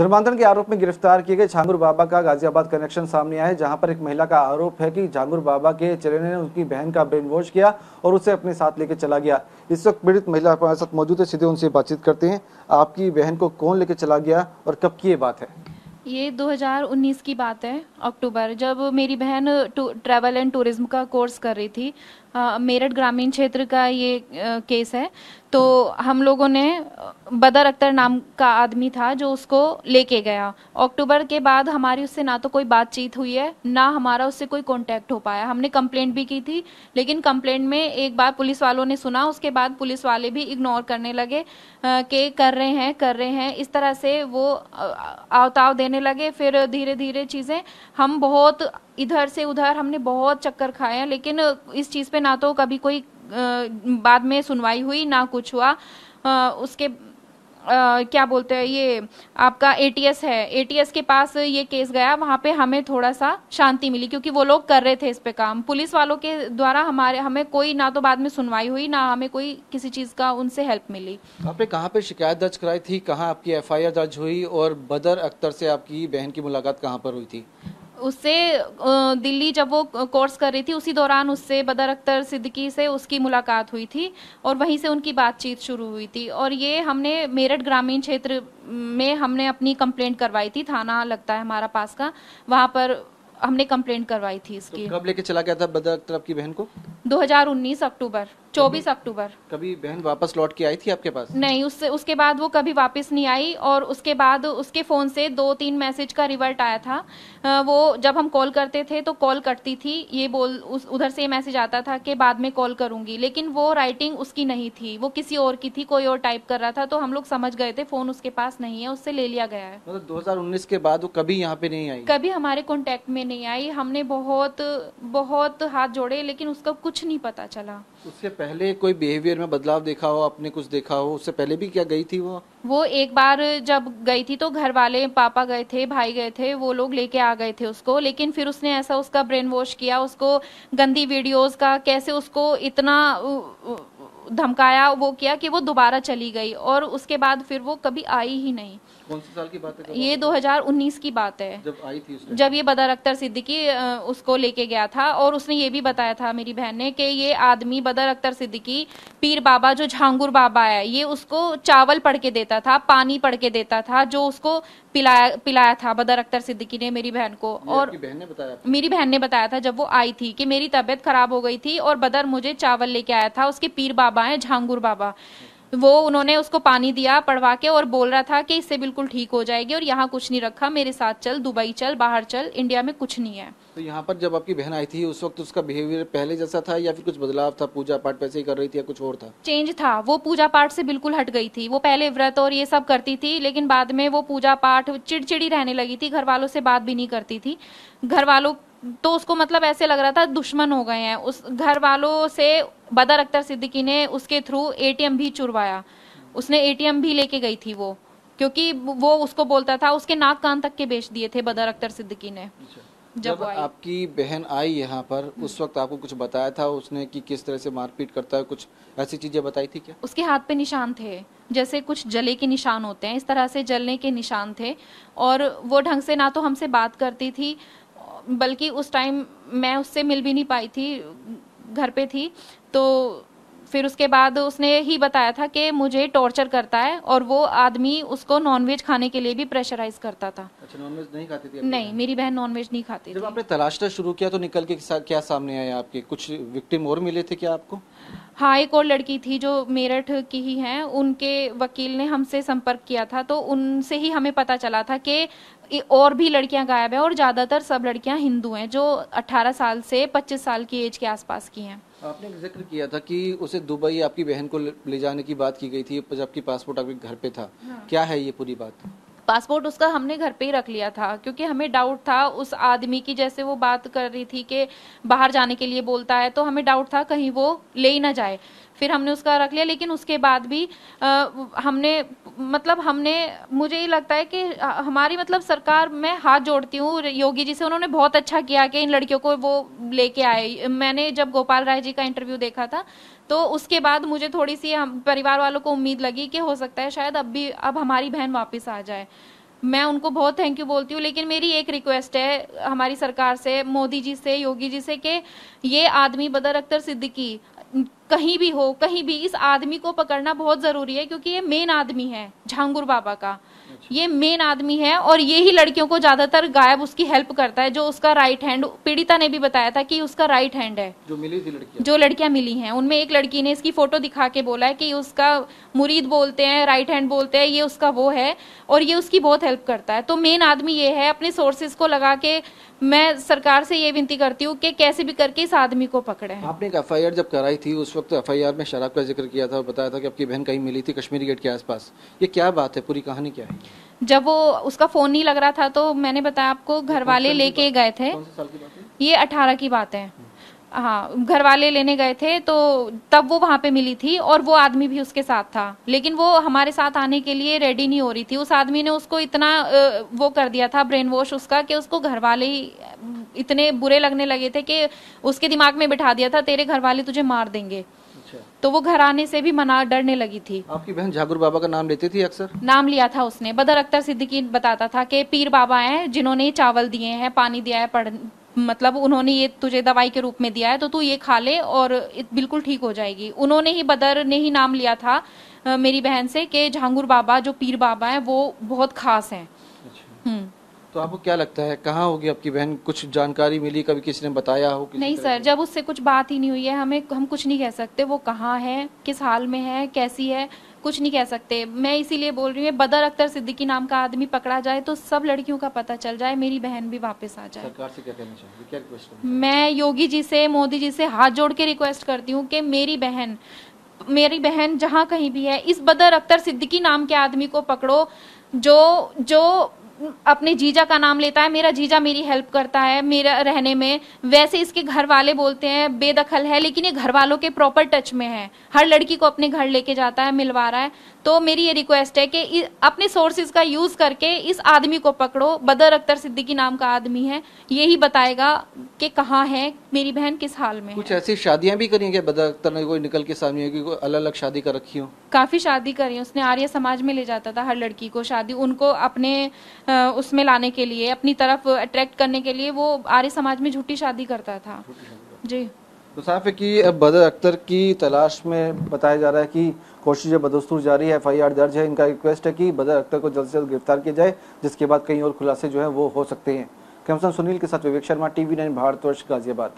धर्मांतरण के आरोप में गिरफ्तार किए गए झांगुर बाबा का गाजियाबाद कनेक्शन सामने आया है, जहां पर एक महिला का आरोप है कि झांगुर बाबा के चेले ने उनकी बहन का ब्रेन वॉश किया और उसे अपने साथ लेकर चला गया। इस वक्त पीड़ित महिला हमारे साथ मौजूद है, सीधे उनसे बातचीत करते हैं। आपकी बहन को कौन लेकर चला गया और कब की ये बात है? ये 2019 की बात है, अक्टूबर, जब मेरी बहन ट्रैवल एंड टूरिज्म का कोर्स कर रही थी। मेरठ ग्रामीण क्षेत्र का ये केस है। तो हम लोगों ने बदर अख्तर नाम का आदमी था जो उसको लेके गया। अक्टूबर के बाद हमारी उससे ना तो कोई बातचीत हुई है, ना हमारा उससे कोई कांटेक्ट हो पाया। हमने कंप्लेंट भी की थी, लेकिन कंप्लेंट में एक बार पुलिस वालों ने सुना, उसके बाद पुलिस वाले भी इग्नोर करने लगे कि कर रहे हैं इस तरह से वो आवताव देने लगे। फिर धीरे धीरे चीज़ें, हम बहुत इधर से उधर हमने बहुत चक्कर खाए हैं, लेकिन इस चीज़ पे ना तो कभी कोई बाद में सुनवाई हुई, ना कुछ हुआ। उसके क्या बोलते हैं, ये आपका एटीएस है, एटीएस के पास ये केस गया, वहाँ पे हमें थोड़ा सा शांति मिली क्योंकि वो लोग कर रहे थे इस पे काम। पुलिस वालों के द्वारा हमें कोई ना तो बाद में सुनवाई हुई, ना हमें कोई किसी चीज़ का उनसे हेल्प मिली। आपने कहाँ पे शिकायत दर्ज कराई थी, कहाँ आपकी एफआईआर दर्ज हुई और बदर अख्तर से आपकी बहन की मुलाकात कहाँ पर हुई थी? उससे दिल्ली जब वो कोर्स कर रही थी उसी दौरान उससे बदर अख्तर सिद्दीकी से उसकी मुलाकात हुई थी और वहीं से उनकी बातचीत शुरू हुई थी। और ये हमने मेरठ ग्रामीण क्षेत्र में हमने अपनी कंप्लेंट करवाई थी, थाना लगता है हमारा पास का, वहाँ पर हमने कंप्लेंट करवाई थी इसकी। तो कब लेके चला गया था बदर अख्तर आपकी बहन को? 2019 अक्टूबर, 24 अक्टूबर। कभी बहन वापस लौट के आई थी आपके पास? नहीं, उसके बाद वो कभी वापस नहीं आई। और उसके बाद उसके फ़ोन से 2-3 मैसेज का रिवर्ट आया था। वो जब हम कॉल करते थे तो कॉल कटती थी, ये उधर से मैसेज आता था कि बाद में कॉल करूंगी, लेकिन वो राइटिंग उसकी नहीं थी, वो किसी और की थी, कोई और टाइप कर रहा था। तो हम लोग समझ गए थे फ़ोन उसके पास नहीं है, उससे ले लिया गया है। मतलब 2019 के बाद वो कभी यहाँ पे नहीं आई? कभी हमारे कॉन्टेक्ट में नहीं आई। हमने बहुत बहुत हाथ जोड़े, लेकिन उसका कुछ नहीं पता चला। उससे पहले कोई बिहेवियर में बदलाव देखा हो, आपने कुछ देखा हो? उससे पहले भी क्या गई थी वो एक बार जब गई थी तो घर वाले, पापा गए थे, भाई गए थे, वो लोग लेके आ गए थे उसको, लेकिन फिर उसने ऐसा उसका ब्रेन वॉश किया, उसको गंदी वीडियोस का कैसे उसको इतना धमकाया, वो किया कि वो दोबारा चली गई और उसके बाद फिर वो कभी आई ही नहीं। कौन से साल की बात है? ये 2019 की बात है, जब आई थी उसने? जब ये बदर अख्तर सिद्दीकी उसको लेके गया था। और उसने ये भी बताया था मेरी बहन ने कि ये आदमी बदर अख्तर सिद्दीकी, पीर बाबा जो झांगुर बाबा है, ये उसको चावल पढ़ के देता था, पानी पढ़ के देता था, जो उसको पिलाया था बदर अख्तर सिद्दीकी ने मेरी बहन को। और बहन ने बताया? मेरी बहन ने बताया था जब वो आई थी कि मेरी तबीयत खराब हो गई थी और बदर मुझे चावल लेके आया था, उसके पीर बाबा है झांगुर बाबा, वो उन्होंने उसको पानी दिया पढ़वा के और बोल रहा था कि इससे बिल्कुल ठीक हो जाएगी और यहाँ कुछ नहीं रखा, मेरे साथ चल, दुबई चल, बाहर चल, इंडिया में कुछ नहीं है। तो यहाँ पर जब आपकी बहन आई थी उस वक्त उसका बिहेवियर पहले जैसा था या फिर कुछ बदलाव था? पूजा पाठ वैसे ही कर रही थी या कुछ और था? चेंज था, वो पूजा पाठ से बिल्कुल हट गई थी। वो पहले व्रत और ये सब करती थी, लेकिन बाद में वो पूजा पाठ, चिड़चिड़ी रहने लगी थी, घर वालों से बात भी नहीं करती थी। घर वालों तो उसको मतलब ऐसे लग रहा था दुश्मन हो गए हैं। उस घर वालों से बदर अख्तर सिद्दीकी ने उसके थ्रू एटीएम भी चुरवाया, उसने एटीएम भी लेके गई थी वो, क्योंकि वो उसको बोलता था, उसके नाक कान तक के बेच दिए थे बदर अख्तर सिद्दीकी ने। जब आपकी बहन आई यहाँ पर उस वक्त आपको कुछ बताया था उसने कि किस तरह से मारपीट करता है, कुछ ऐसी चीजें बताई थी क्या? उसके हाथ पे निशान थे, जैसे कुछ जले के निशान होते हैं, इस तरह से जलने के निशान थे। और वो ढंग से ना तो हमसे बात करती थी, बल्कि उस टाइम मैं उससे मिल भी नहीं पाई थी, घर पे थी। तो फिर उसके बाद उसने ही बताया था कि मुझे टॉर्चर करता है और वो आदमी उसको नॉनवेज खाने के लिए भी प्रेशराइज करता था। अच्छा, नॉनवेज नहीं खाती थी? नहीं, मेरी बहन नॉनवेज नहीं खाती थी। जब आपने तलाशना शुरू किया तो निकल के क्या सामने आया आपके? कुछ विक्टिम और मिले थे क्या आपको? हाँ, एक और लड़की थी जो मेरठ की ही है, उनके वकील ने हमसे संपर्क किया था, तो उनसे ही हमें पता चला था कि और भी लड़कियां गायब है और ज्यादातर सब लड़कियां हिंदू हैं जो 18 साल से 25 साल की एज के आसपास की हैं। आपने जिक्र किया था कि उसे दुबई आपकी बहन को ले जाने की बात की गई थी जबकि पासपोर्ट आपके घर पे था। हाँ। क्या है ये पूरी बात? पासपोर्ट उसका हमने घर पे ही रख लिया था क्योंकि हमें डाउट था उस आदमी की, जैसे वो बात कर रही थी कि बाहर जाने के लिए बोलता है, तो हमें डाउट था कहीं वो ले ही ना जाए। फिर हमने उसका रख लिया, लेकिन उसके बाद भी हमने मुझे ये लगता है कि हमारी सरकार, मैं हाथ जोड़ती हूँ योगी जी से, उन्होंने बहुत अच्छा किया कि इन लड़कियों को वो लेके आए। मैंने जब गोपाल राय जी का इंटरव्यू देखा था तो उसके बाद मुझे थोड़ी सी परिवार वालों को उम्मीद लगी कि हो सकता है शायद अब हमारी बहन वापस आ जाए। मैं उनको बहुत थैंक यू बोलती हूँ, लेकिन मेरी एक रिक्वेस्ट है हमारी सरकार से, मोदी जी से, योगी जी से, कि ये आदमी बदर अख्तर सिद्दीकी कहीं भी हो, कहीं भी इस आदमी को पकड़ना बहुत जरूरी है, क्योंकि ये मेन आदमी है झांगुर बाबा का। ये मेन आदमी है और ये ही लड़कियों को ज्यादातर गायब उसकी हेल्प करता है, जो उसका राइट हैंड, पीड़िता ने भी बताया था कि उसका राइट हैंड है। जो मिली थी लड़कियां, जो लड़कियां मिली हैं उनमें एक लड़की ने इसकी फोटो दिखा के बोला है कि उसका मुरीद बोलते हैं, राइट हैंड बोलते हैं, ये उसका वो है और ये उसकी बहुत हेल्प करता है। तो मेन आदमी ये है। अपने सोर्सेज को लगा के मैं सरकार से ये विनती करती हूँ कि कैसे भी करके इस आदमी को पकड़े। आपने एक एफआईआर जब कराई थी उस वक्त एफआईआर में शराब का जिक्र किया था और बताया था कि आपकी बहन कहीं मिली थी कश्मीरी गेट के आसपास। ये क्या बात है, पूरी कहानी क्या है? जब वो उसका फोन नहीं लग रहा था तो मैंने बताया आपको, घर वाले लेके गए थे। कौन से साल की बात है? ये 18 की बात है। हाँ, घर वाले लेने गए थे तो तब वो वहां पे मिली थी और वो आदमी भी उसके साथ था, लेकिन वो हमारे साथ आने के लिए रेडी नहीं हो रही थी। उस आदमी ने उसको इतना वो कर दिया था, ब्रेन वॉश उसका, कि उसको घर वाले ही इतने बुरे लगने लगे थे कि उसके दिमाग में बिठा दिया था तेरे घर वाले तुझे मार देंगे। तो वो घर आने से भी मना, डरने लगी थी। आपकी बहन झांगुर बाबा का नाम लेती थी अक्सर? नाम लिया था उसने। बदर अख्तर सिद्दीकी बताता था कि पीर बाबा हैं जिन्होंने चावल दिए हैं, पानी दिया है, मतलब उन्होंने ये तुझे दवाई के रूप में दिया है तो तू ये खा ले और बिल्कुल ठीक हो जाएगी। उन्होंने ही, बदर ने ही नाम लिया था मेरी बहन से कि झांगुर बाबा जो पीर बाबा हैं वो बहुत खास हैं। तो आपको क्या लगता है कहाँ होगी आपकी बहन? कुछ जानकारी मिली, कभी किसी ने बताया हो? नहीं सर, जब उससे कुछ बात ही नहीं हुई है हम कुछ नहीं कह सकते वो कहाँ है, किस हाल में है, कैसी है, कुछ नहीं कह सकते। मैं इसीलिए बोल रही हूँ बदर अख्तर सिद्दीकी नाम का आदमी पकड़ा जाए तो सब लड़कियों का पता चल जाए, मेरी बहन भी वापस आ जाए। सरकार से क्या कहना चाहिए, क्या रिक्वेस्ट करना? मैं योगी जी से, मोदी जी से हाथ जोड़ के रिक्वेस्ट करती हूँ कि मेरी बहन जहाँ कहीं भी है, इस बदर अख्तर सिद्दीकी नाम के आदमी को पकड़ो, जो अपने जीजा का नाम लेता है। मेरा जीजा मेरी हेल्प करता है मेरा रहने में। वैसे इसके घर वाले बोलते हैं बेदखल है, लेकिन ये घर वालों के प्रॉपर टच में है, हर लड़की को अपने घर लेके जाता है, मिलवा रहा है। तो मेरी ये रिक्वेस्ट है कि अपने सोर्सेज का यूज करके इस आदमी को पकड़ो। बदर अख्तर सिद्दीकी नाम का आदमी है, यही बताएगा कि कहाँ है मेरी बहन, किस हाल में। कुछ ऐसी शादियां भी करी हैं बदर अख्तर ने? कोई निकल के सामने है कि कोई अलग अलग शादी कर रखी हो? काफी शादी करी है उसने। आर्य समाज में ले जाता था हर लड़की को शादी, उनको अपने उसमें लाने के लिए, अपनी तरफ अट्रैक्ट करने के लिए वो आर्य समाज में झूठी शादी करता था जी। तो साफ है कि अब बदर अख्तर की तलाश में बताया जा रहा है कि कोशिश बदस्तूर जारी है, एफआईआर दर्ज है। इनका रिक्वेस्ट है कि बदर अख्तर को जल्द से जल्द गिरफ्तार किया जाए, जिसके बाद कई और खुलासे जो है वो हो सकते हैं। कैमरा सुनील के साथ विवेक शर्मा, TV9 भारतवर्ष, गाजियाबाद।